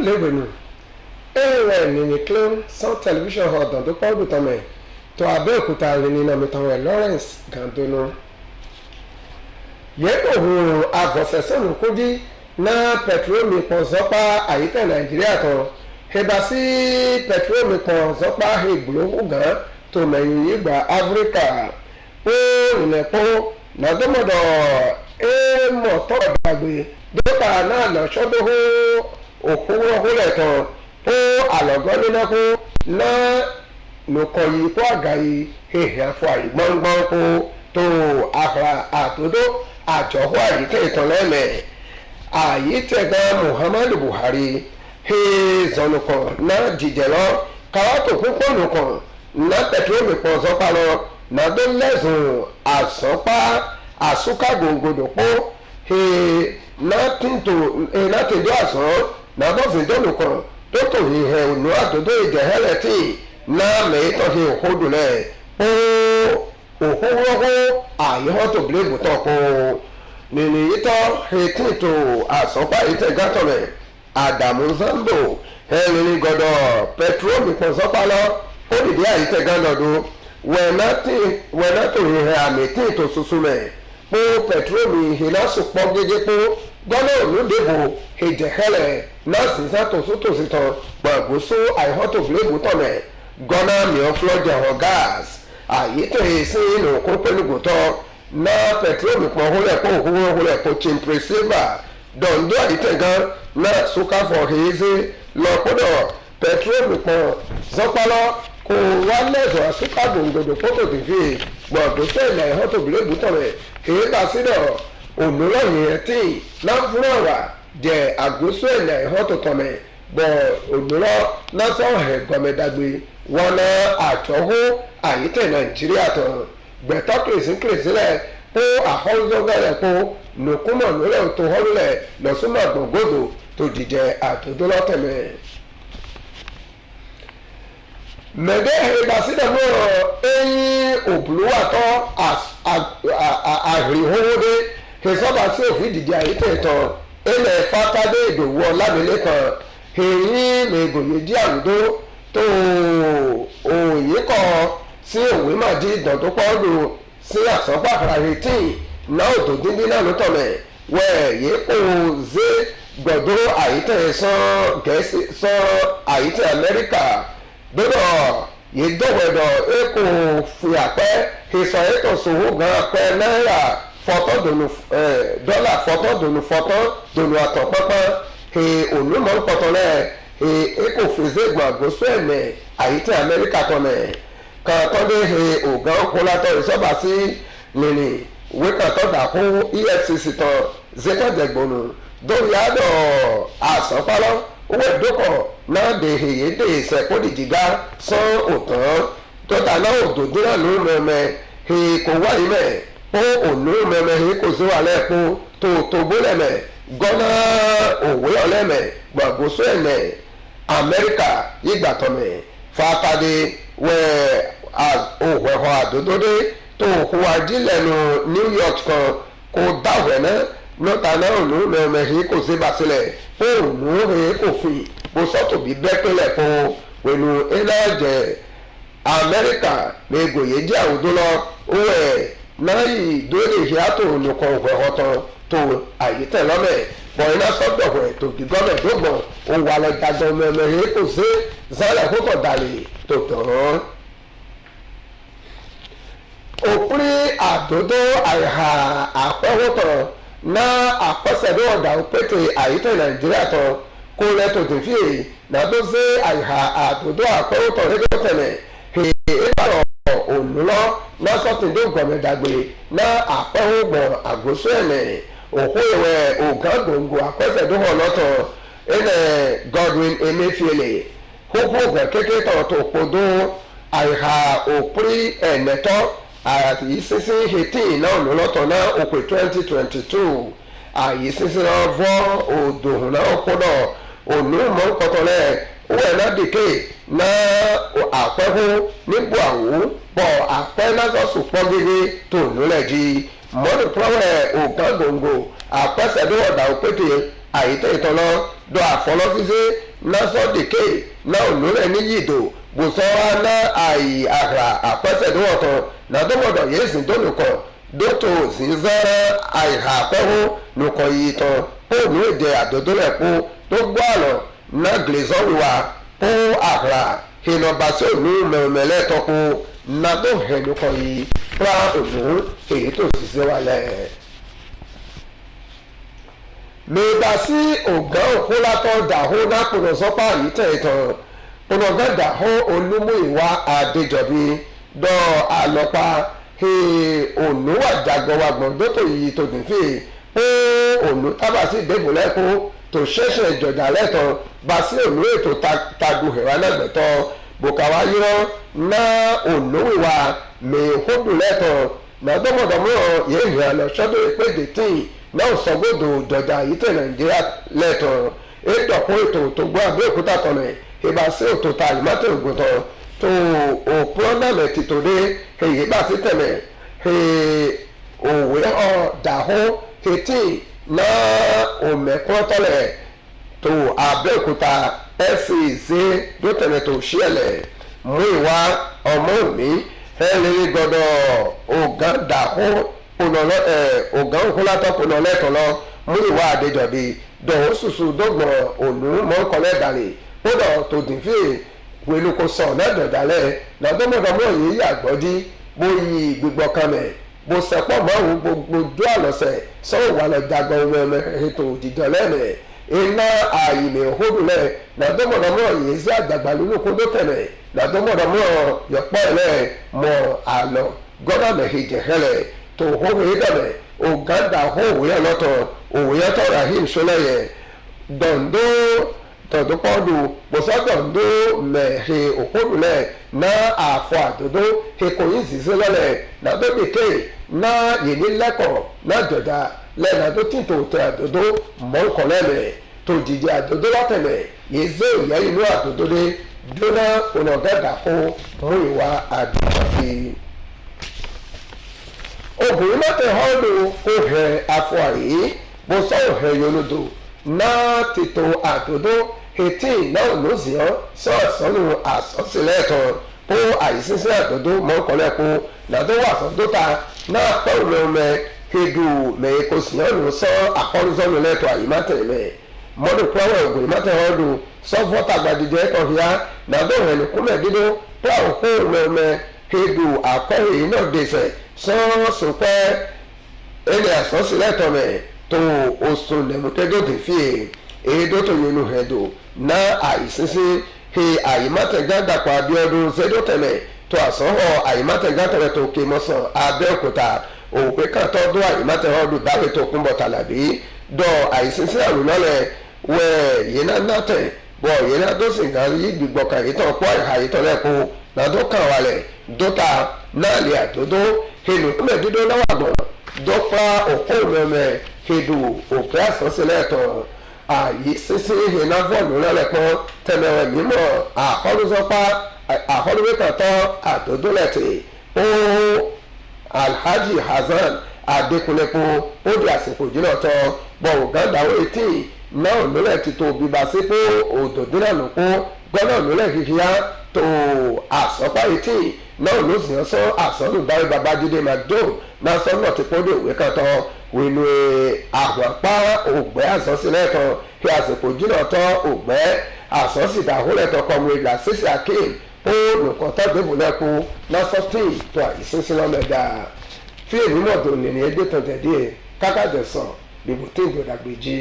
lébenu ewe nini clone sans television hall dans de paul butome to Abẹ́òkúta ni na mitanwe Lawrence Gandono yeko hu avosesonu kudi na petrol mi ponzopa ayika Nigeria to hebasi petrol mi ponzopa heblo gan to meyin igba Africa o nepo na domodo e mo to dagbe dota na lo sodo ho okuwo hole to o alogo na ko na lóko yìí kó àgàyè hehe afọ àìgbọ́ngbọ́n kó tó àhà àtòdó àjọwọ́ àyíká ìtọ́lẹ́mẹ̀ àyítẹ̀gá Muhammadu Buhari he zọnùkọ̀ náà dìjẹ́ lọ káwátò púpọ̀ nùkọ̀ náà pẹ̀trólì pọ̀ zọ́pá lọ náà tó lẹ́sùn àsọ́pá àsúkàgòǹgòdò pọ̀ he náà tìǹtò àsán náà tó fi dọ́nùkọ̀ tó tò hìhẹ̀ ònú àtòdó ìjẹ̀hẹ́lẹ̀ tíì na me to he hodu le o ho ayo to blame to ko ni ito he tito asopa ite gato le Adamu Zambo he ni godo petrol mi ko sopa lo o di dia ite gando do we not to he ami tito susume po petrol mi he na so po gege po gono lu debo he je hele na sinsa to so to sito gbagbo so ayo to blame to me gọ́nà mìíràn flọ́jà hàn gas àyètò èsì inú kó pẹ́lúgùtọ́ náà pẹ̀trólù pọ̀ hólẹ̀ pọ̀ chimpreseva dọ̀ndọ́ àdìtẹ̀gán náà sókàfọ̀ èsì lọ́pọ̀dọ̀ pẹ̀trólù pọ̀ zọ́pálọ́ kò wá lẹ́sọ̀ àsúkàgbòǹgbòdò fótó tìfì gbọ̀dọ̀ sẹ́lẹ̀ ẹ̀họ́ tó bìlẹ̀ bùtọ̀ rẹ̀ èyí bá sídọ̀ òmùlọ́yìn ẹtì náà fúnra wà jẹ́ àgbóṣọ́ ẹ̀lẹ̀ ẹ̀họ́ tó tọ̀mẹ̀ bọ̀ òmùlọ́ náà sọ̀hẹ̀ gọ́mẹ̀dàgbé wọn lọ àjọwọ́ àyítẹ̀ Nàìjíríà tán gbẹ̀tọ́ kìrìsìkìrìsì rẹ̀ kó àhọ́lọ́gbẹ̀rẹ̀ kó nùkúmọ̀ lólẹ̀ tó họ́lẹ̀ lọ́sùnmọ̀ gbọ̀ngbòdò tó dìjẹ́ àtòdólọ́tẹ̀mẹ̀. mẹ̀dẹ́ ìgbàsílẹ̀ náà ẹ̀yìn òbúlúwàtọ́ àhìrìhówódé ìsọ́ba sí òfin dìjẹ́ àyítẹ̀ tán ilẹ̀ fátádé Ìdòwú Ọlámilékan èyí mẹ̀gòyè jí àwùdó tó òye kọ sí òwe máa di ìdàn tó pọ́ọ́dù sí àsánpá àfàràrètí náà òtò díndín náà ló tọ̀mẹ̀ wẹ̀ yé kó zé gbọ̀dọ̀ àyítẹ̀ sán gẹ̀ẹ́sì sán àyítẹ̀ Amẹ́ríkà gbọ́dọ̀ yé dọ̀wẹ̀dọ̀ èkó fi àpẹ́ ìsàn ètò sòwò gan apẹ́ náírà dọ́là fọ́tọ́ dònù àtọ̀ pọ́pọ́ ònúmọ̀ ń pọ̀tọ̀ náà eko fèsì gbàgbóso ẹ̀mẹ̀ àyítẹ́ Amẹ́ríkà tọ̀mẹ̀ kàtọ́dé ọ̀gá ọkùnlatọ̀ ìsọ́ba sí nìní wíkàtọ́ dàkú EFCC tán zẹ́kọ̀dẹ̀gbọ̀nù dórí àdọ̀ àsánpálọ́ owó ìdókọ̀ náà dé èyédè ìsẹ̀kódìjìgá sán òtán tọ́ta náà òdòdó náà ló mẹ́mẹ́ kò wáyé mẹ́ ó ònú mẹ́mẹ́ kò sí wàlẹ́ kó tó bólẹ̀mẹ́ gọ́nà òwe ọ̀lẹ́mẹ́ gbàgbóso ẹ̀mẹ́ Amẹ́ríkà yígbà tọ̀mẹ̀ fàtàdé wẹ̀ òhùwẹ̀họ̀ àdódódé tó hùwà ajílẹ̀nu New York kan kó dáwẹ̀ náà nọ́ta náà ònú mẹ́mẹ́hìn kò sí basílẹ̀ kó ònú hìn kò fi kó sọ́tò bí bẹ́pẹ́lẹ̀ kó pẹ̀lú ẹlẹ́jẹ̀ Amẹ́ríkà mẹ́gòyè jẹ́ àwùjọ lọ wẹ̀ náà yìí dóòlè hìátò olùkọ́ òhùwẹ̀họ̀ tán tó àyítẹ̀ lọ́mẹ̀ bọ̀yìnà sọ́dọ̀wẹ̀ tó di gọ́mẹ̀ dógbọ̀n òun wà lẹ́ dàgbọ́n mẹ́mẹ́rin kò sí zálẹ̀ kókò dàlẹ̀ tó tán. òpin àdódó àìhà àpẹ́wọ́tọ̀ náà àpẹ́sẹ̀dó ọ̀dà pété àyítẹ̀ Nàìjíríà tán kó lẹ́tọ̀ tó fi náà tó sí àìhà àdódó àpẹ́wọ́tọ̀ rédíò tẹ̀lẹ̀ ìbàdàn òlùlọ́ náà sọ́tìndó gọ̀mẹ̀dàgbé náà àpẹ́wọ́gbọ̀n àgọ́sọ ẹ̀lẹ̀ òkú ìwẹ̀ ògán gbòǹgbò àpẹ́sẹ̀dúhọ̀ lọ́tọ̀ ilẹ̀ Godwin Emefiele hókú ògàn kékeré tọ̀ tó podó àìhà òprí ẹ̀nẹ́tọ́ àyè sísí hetí náà ló lọ́tọ̀ náà òpè 2022 àyè sísí náà vọ́ òdòhùn náà kódọ̀ ònú mọ́kọ́tọ̀lẹ̀ owó ẹ̀ náà dìke náà àpẹ́hó níbo àwò pọ̀ àpẹ́ náà sọ̀sùn pọ́ gígé tó nílẹ̀ jí mọ́nì pọ́wẹ́ ògán gbòǹgbò àpẹ́sẹ̀dúwọ̀dà òpètè àyítẹ́ ìtọ́lọ́ dọ̀ àfọlọ́fíṣẹ́ násọ dèké náà ònúrẹ̀ ní yìdò bùsọ̀ ná àì àrà àpẹ́sẹ̀dúwọ̀tọ̀ nàdọ́mọ̀dọ̀ yéé sìn dólùkọ̀ dótò zinzẹ́ àìhà pẹ́wó nùkọ̀ yìí tán póònù èdè àdódólẹ̀ pó tó gbọ́ àlọ́ náà glazọ́ wíwá pó àrà ìnàbàṣẹ ònú mẹ̀mẹ̀lẹ́ tọ́kù nàdó hẹ̀nùkọ̀ yìí pra ònú èyí tó ṣiṣẹ́ wálẹ̀. mẹ́bàṣí ògán òkúlátọ̀ dàhó nápònà sọ́pà yìí tẹ̀ tán ònàgá dàhó olúmúìwá àdéjọbí dọ́ àlọ́pà ònú àjàgọ̀wà gbọ̀ndọ́tò yìí tó dùn fèé ó ònú tábàṣí débùlẹ́kọ́ tó ṣẹ̀ṣẹ̀ ìjọ̀dá lẹ́tọ̀ bá sí ònú ètò tagu ẹ̀wà lẹ́gbẹ̀tọ̀ bùkàwá yírọ́ ná ònú ìwà mẹ́hódù lẹ́tọ̀ nàdọ́mọdọ́mọ́ yéé hìá lọ sọ́dọ̀ ìpèdè tí náà sọ́gbọ́dọ̀ jọ̀dá yìí tẹ̀ nàìjíríà lẹ́tọ̀ èdòkó ètò tó gbọ́ Abẹ́òkúta tọ̀nẹ̀ ìbá sí òtò ta ìmọ̀tò ògùntàn tó òpúrọ́nàmẹ̀ tìtòdé èyí bá sí tẹ̀lẹ̀ òwe ọ̀dàhó etí náà òmẹ̀kúrọ́tọ̀lẹ̀ tó Abẹ́òkúta ẹ̀fìzé tó tẹ̀lẹ̀ tó ṣíẹ̀lẹ̀ mú ìwà ọmọ mi ẹ̀lẹ́rìí gbọ́dọ̀ ògàndàhó ògàn òkúlátọ̀ pọnọlẹ́tọ̀ lọ mú ìwà àdéjọbí dọ̀wọ́ sùsù dọ́gbọ̀n ònú mọ́kànlẹ́ dàlẹ̀ kódà tó dín fèè wẹ̀lú kò sọ̀ lẹ́dọ̀dálẹ̀ lọ́dọ́mọdọ́mọ́ yìí yàgbọ́dí bóyí gbígbọ́ kanẹ̀ bó sẹ́pọ̀ mọ́rùn gbogbo ojú àlọ́sẹ̀ sọ́wọ́ wà lọ jagbọ́ ọmọ ètò òjìjọ lẹ́nẹ̀ iná àyìnlẹ̀ òhòdùlẹ̀ lọ́dọ́mọdọ́mọ́ yìí sí àgbàgbà lólókó ló tẹ̀lẹ̀ lọ́dọ́mọdọ́mọ́ yọ̀pọ̀ ẹ̀lẹ́ mọ́ àlọ́ gọ́dọ̀ mẹ́hìjẹ̀ hẹ́lẹ̀ tó hóhùn ìdọ̀lẹ̀ ògàdà hóhùn yẹn lọ́tọ̀ òhùn yẹn tọ́ rahim sọlẹ́yẹ dọ̀ndó tọ̀dúpọ̀dù bùsọ̀dọ̀ndó mẹ̀hìn òkúdùlẹ̀ náà àfọ̀ àdòdó ekòyìn zìzí lọ́lẹ̀ nàdóbìkè náà yìí lẹ́kọ̀ọ́ náà jọ̀dá lẹ́nàdó tìǹtò tẹ àdòdó mọ́ńkọ̀lẹ́lẹ̀ tó jìjì àdòdó látẹ̀lẹ̀ yìí zé ìyá inú àdòdó dé dúná ònàgàdà kó mú ìwà àdòdó. obìnrin mọ́tẹ̀ họ́ọ̀lù òhẹ̀ àfọ̀ àyè bùsọ̀ òhẹ̀ yolódò náà tètò àdòdó etí náà ló sì ọ́ sọ́ọ̀sọ́nù àsọ́sílẹ̀ kan ó àìsísẹ́ àdòdó mọ́kànlẹ́kùn nàdówà sọ́dọ́ta náà pẹ́ùlẹ̀ ọmọ kedu mẹ́ẹ̀kọ́ sí ọ́nù sọ àkọ́rùsọ́nù lẹ́tọ̀ àyímátẹ̀lẹ̀ mọ́dù pọ́wọ́ ògùn ìmátẹ̀họ́dù sọ́fọ́tà gbàdìjẹ́ kọ̀híà nàdówà ẹ̀nìkúnmẹ̀ dídó pọ́wọ́ kó ọmọ kedu àkọ́rù náà dẹ̀sẹ̀ sọ́ọ̀sùpẹ́ ẹni àsọ́sílẹ̀ tọ̀mẹ̀ tó oṣù lẹ́mùtẹ́dọ̀ tẹ̀ fi èédó tó yẹnu hẹ̀dọ̀ náà àìsísí he àyímátẹ̀gádàpọ̀ Abíọ́dún zẹ́dọ̀tẹ̀lẹ̀ tó àsọ̀họ̀ àyímátẹ̀gátẹ̀lẹ̀ tó ké mọ́sán Abẹ́òkúta òpè kàtọ́ dún àyímátẹ̀họ́dún dáwé tó kún bọ̀ tàlàbí dọ̀ àìsísí àrùnálẹ̀ wẹ̀ yìnyínná nàtẹ̀ bọ̀ yìnyínná tó sì ń yí gbígbọ́ kàyítọ̀ pọ̀ àyítọ̀ lẹ́kọ̀ọ́ nàdó kàn wálẹ̀ dọ́ta náà lè àdódó hẹnu mẹ́ẹ̀dúdó náwó àgbọ̀n dọ́pá òkú mẹ́mẹ́ hedu òkè àsọ́sílẹ̀tọ̀ àyè sísí ìhìnà fọ́ọ̀nù lọ́lẹ́pọ̀ tẹ̀mẹ̀wẹ̀ mímọ́ àkọ́lùsọ́pá àkọ́lùwẹ́kàtọ́ àdódólẹ̀tì ó Alhaji Hasan Adékúnlẹ́pọ̀ ó di àsìkò jìnnàtọ̀ bọ̀ ògàndàwó etí náà lólẹ̀ ti tó bíbá sípò òdòdínàlùkù gbọ́nà lólẹ̀ fífíà tó àsọ́pá etí náà ló sì ń sọ àsọ́nù dáwé Babájídé McDowell náà sọ́nà ti pọ́dọ̀ òwe kàtọ́ wínú àgbàpá ògbẹ́ àsọ́sílẹ̀tọ̀ kí àsìkò jìnnà tọ́ ògbẹ́ àsọ́sídàhólẹ̀tọ̀ kọ́mu ìgbà sísè akéem ó lùkọ́tọ́ débùlẹ́kù lọ́sọ́tì tó àìsínsílọ́mẹ̀dá fíìmù mọ̀tò nìyẹn ẹgbẹ́ tọ̀tẹ̀ díẹ̀ kákàjọsán lèbùtẹ́ ìgbòdàgbèjì.